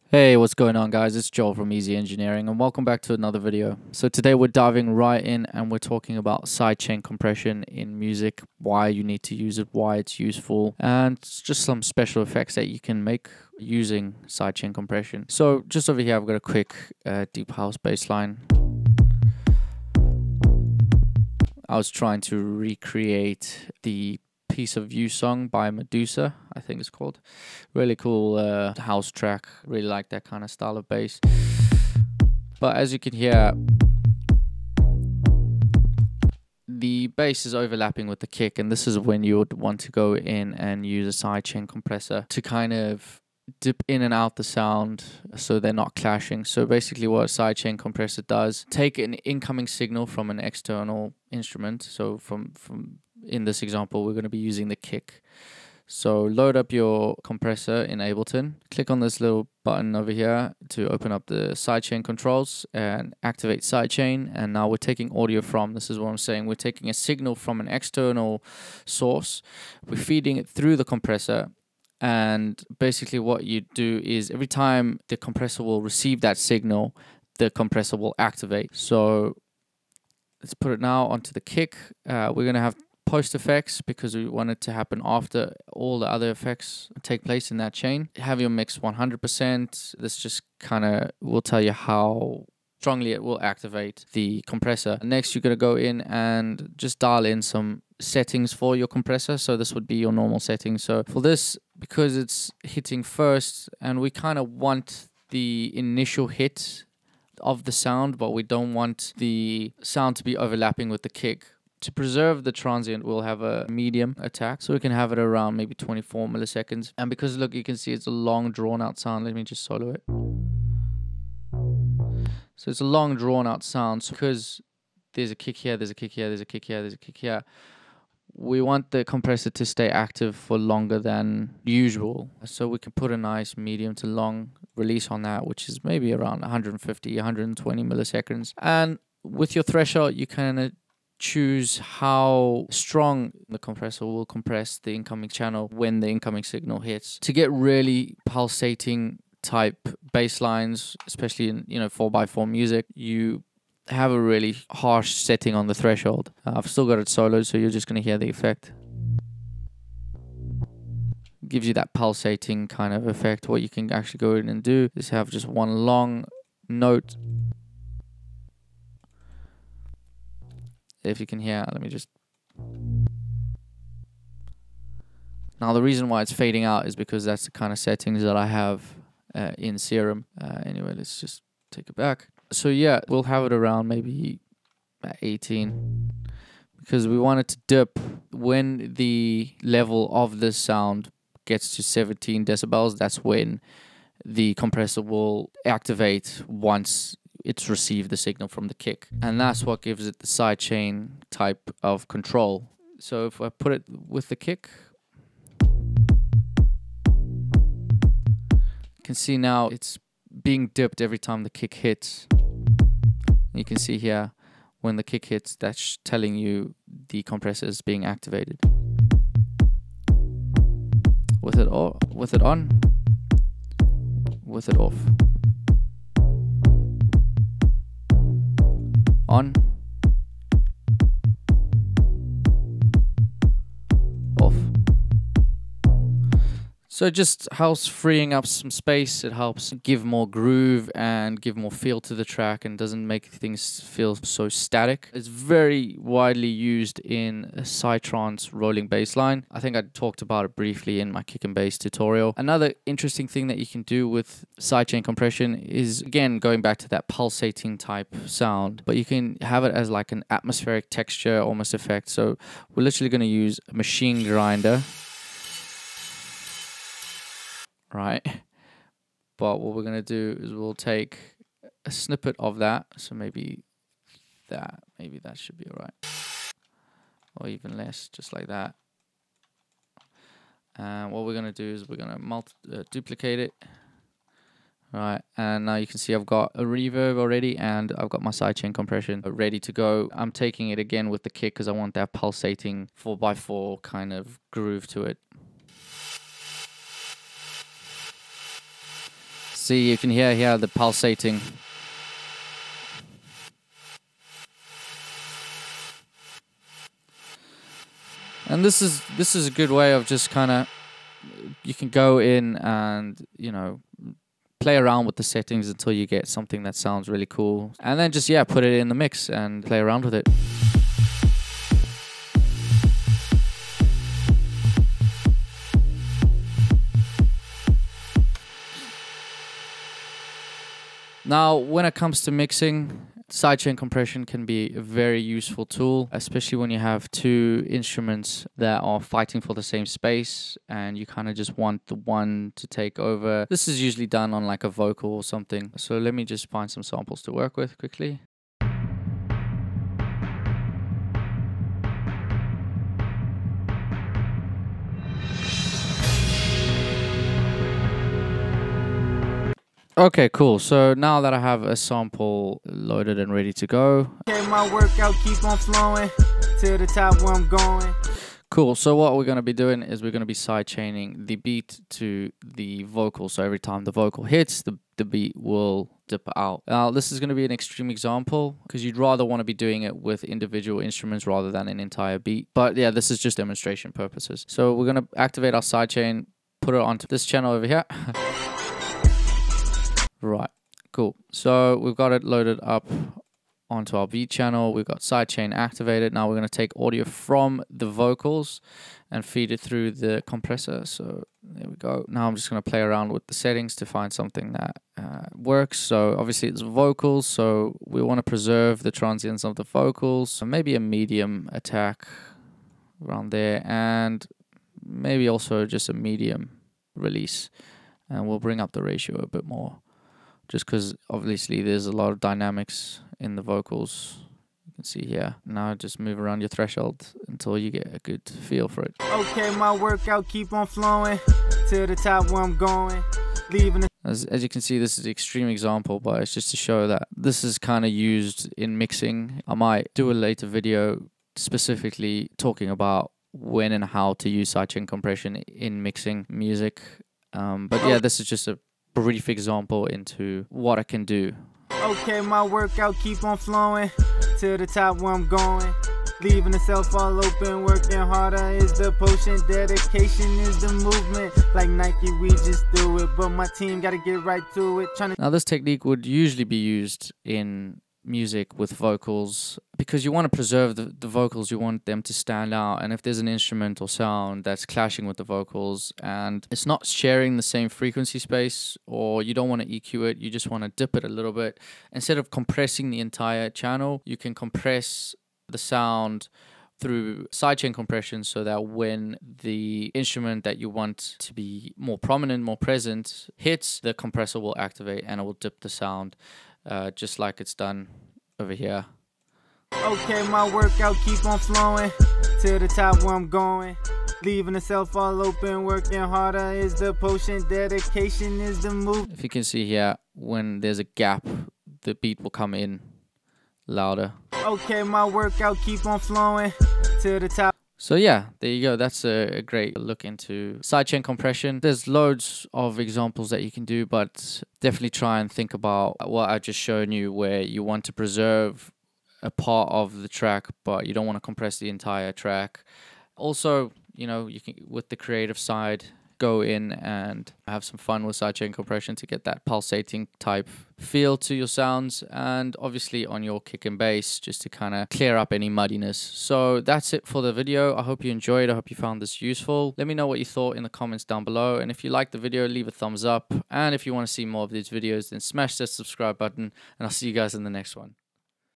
Hey, what's going on, guys? It's Joel from Easy Engineering, and welcome back to another video. So today we're diving right in and we're talking about sidechain compression in music, why you need to use it, why it's useful, and just some special effects that you can make using sidechain compression. So just over here, I've got a quick deep house bass line. I was trying to recreate the Piece of You song by Medusa, I think it's called. Really cool house track. Really like that kind of style of bass. But as you can hear, the bass is overlapping with the kick, and this is when you would want to go in and use a sidechain compressor to kind of dip in and out the sound so they're not clashing. So basically what a sidechain compressor does, take an incoming signal from an external instrument. So from in this example, we're going to be using the kick. So load up your compressor in Ableton, click on this little button over here to open up the sidechain controls and activate sidechain. And now we're taking audio from, this is what I'm saying, we're taking a signal from an external source, we're feeding it through the compressor. And basically what you do is every time the compressor will receive that signal, the compressor will activate. So let's put it now onto the kick. We're going to have post effects because we want it to happen after all the other effects take place in that chain. Have your mix 100%. This just kind of will tell you how strongly it will activate the compressor. Next, you're going to go in and just dial in some settings for your compressor. So this would be your normal settings. So for this, because it's hitting first and we kind of want the initial hit of the sound, but we don't want the sound to be overlapping with the kick. To preserve the transient, we'll have a medium attack, so we can have it around maybe 24 milliseconds. And because, look, you can see it's a long drawn out sound. Let me just solo it. So it's a long drawn out sound. So because there's a kick here, there's a kick here, there's a kick here, there's a kick here, we want the compressor to stay active for longer than usual. So we can put a nice medium to long release on that, which is maybe around 150, 120 milliseconds. And with your threshold, you kind choose how strong the compressor will compress the incoming channel when the incoming signal hits. To get really pulsating type bass lines, especially in 4x4 music, you have a really harsh setting on the threshold. I've still got it soloed, so you're just going to hear the effect. Gives you that pulsating kind of effect. What you can actually go in and do is have just one long note. If you can hear, let me just... Now the reason why it's fading out is because that's the kind of settings that I have in Serum. Anyway, let's just take it back. So yeah, we'll have it around maybe 18 because we want it to dip when the level of the sound gets to 17 decibels. That's when the compressor will activate once it's received the signal from the kick. And that's what gives it the sidechain type of control. So if I put it with the kick, you can see now it's being dipped every time the kick hits. You can see here when the kick hits, that's telling you the compressor is being activated. With it on, with it off. On, off. So it just helps freeing up some space. It helps give more groove and give more feel to the track and doesn't make things feel so static. It's very widely used in a psytrance rolling bass line. I think I talked about it briefly in my kick and bass tutorial. Another interesting thing that you can do with sidechain compression is, again, going back to that pulsating type sound, but you can have it as like an atmospheric texture almost effect. So we're literally going to use a machine grinder. Right, but what we're going to do is we'll take a snippet of that, so maybe that should be all right, or even less, just like that. And what we're going to do is we're going to duplicate it. Alright, and now you can see I've got a reverb already and I've got my sidechain compression ready to go. I'm taking it again with the kick because I want that pulsating 4x4 kind of groove to it. See, you can hear here the pulsating. And this is a good way of just kind of, you can go in and, you know, play around with the settings until you get something that sounds really cool. And then just, yeah, put it in the mix and play around with it. Now, when it comes to mixing, sidechain compression can be a very useful tool, especially when you have two instruments that are fighting for the same space and you kind of just want the one to take over. This is usually done on like a vocal or something. So let me just find some samples to work with quickly. Okay, cool. So now that I have a sample loaded and ready to go. Okay, my workout keep on flowing to the top where I'm going. Cool. So what we're going to be doing is we're going to be sidechaining the beat to the vocal. So every time the vocal hits, the beat will dip out. Now, this is going to be an extreme example because you'd rather want to be doing it with individual instruments rather than an entire beat. But yeah, this is just demonstration purposes. So we're going to activate our sidechain, put it onto this channel over here. Right, cool. So we've got it loaded up onto our beat channel. We've got sidechain activated. Now we're going to take audio from the vocals and feed it through the compressor. So there we go. Now I'm just going to play around with the settings to find something that works. So obviously it's vocals, so we want to preserve the transients of the vocals. So maybe a medium attack around there, and maybe also just a medium release. And we'll bring up the ratio a bit more, just because obviously there's a lot of dynamics in the vocals. You can see here. Now just move around your threshold until you get a good feel for it. Okay, my workout keep on flowing to the top where I'm going. Leaving the as you can see, this is an extreme example, but it's just to show that this is kind of used in mixing. I might do a later video specifically talking about when and how to use sidechain compression in mixing music. But yeah, this is just a brief example into what I can do. okay, my workout keep on flowing to the top where I'm going. Leaving the self all open, working harder is the potion, dedication is the movement. Like Nike, we just do it, but my team gotta get right to it. Now this technique would usually be used in music with vocals because you want to preserve the vocals. You want them to stand out, and if there's an instrumental sound that's clashing with the vocals and it's not sharing the same frequency space, or you don't want to EQ it, you just want to dip it a little bit, instead of compressing the entire channel, you can compress the sound through sidechain compression, so that when the instrument that you want to be more prominent, more present hits, the compressor will activate and it will dip the sound, just like it's done over here. Okay, my workout keep on flowing to the top where I'm going. Leaving the self all open, working harder is the potion, dedication is the move. If you can see here, when there's a gap, the beat will come in louder. Okay, my workout keep on flowing to the top. So yeah, there you go. That's a great look into sidechain compression. There's loads of examples that you can do, but definitely try and think about what I've just shown you, where you want to preserve a part of the track, but you don't want to compress the entire track. Also, you know, you can, with the creative side, go in and have some fun with sidechain compression to get that pulsating type feel to your sounds, and obviously on your kick and bass, just to kind of clear up any muddiness. So that's it for the video. I hope you enjoyed. I hope you found this useful. Let me know what you thought in the comments down below, and if you liked the video, leave a thumbs up, and if you want to see more of these videos, then smash that subscribe button, and I'll see you guys in the next one.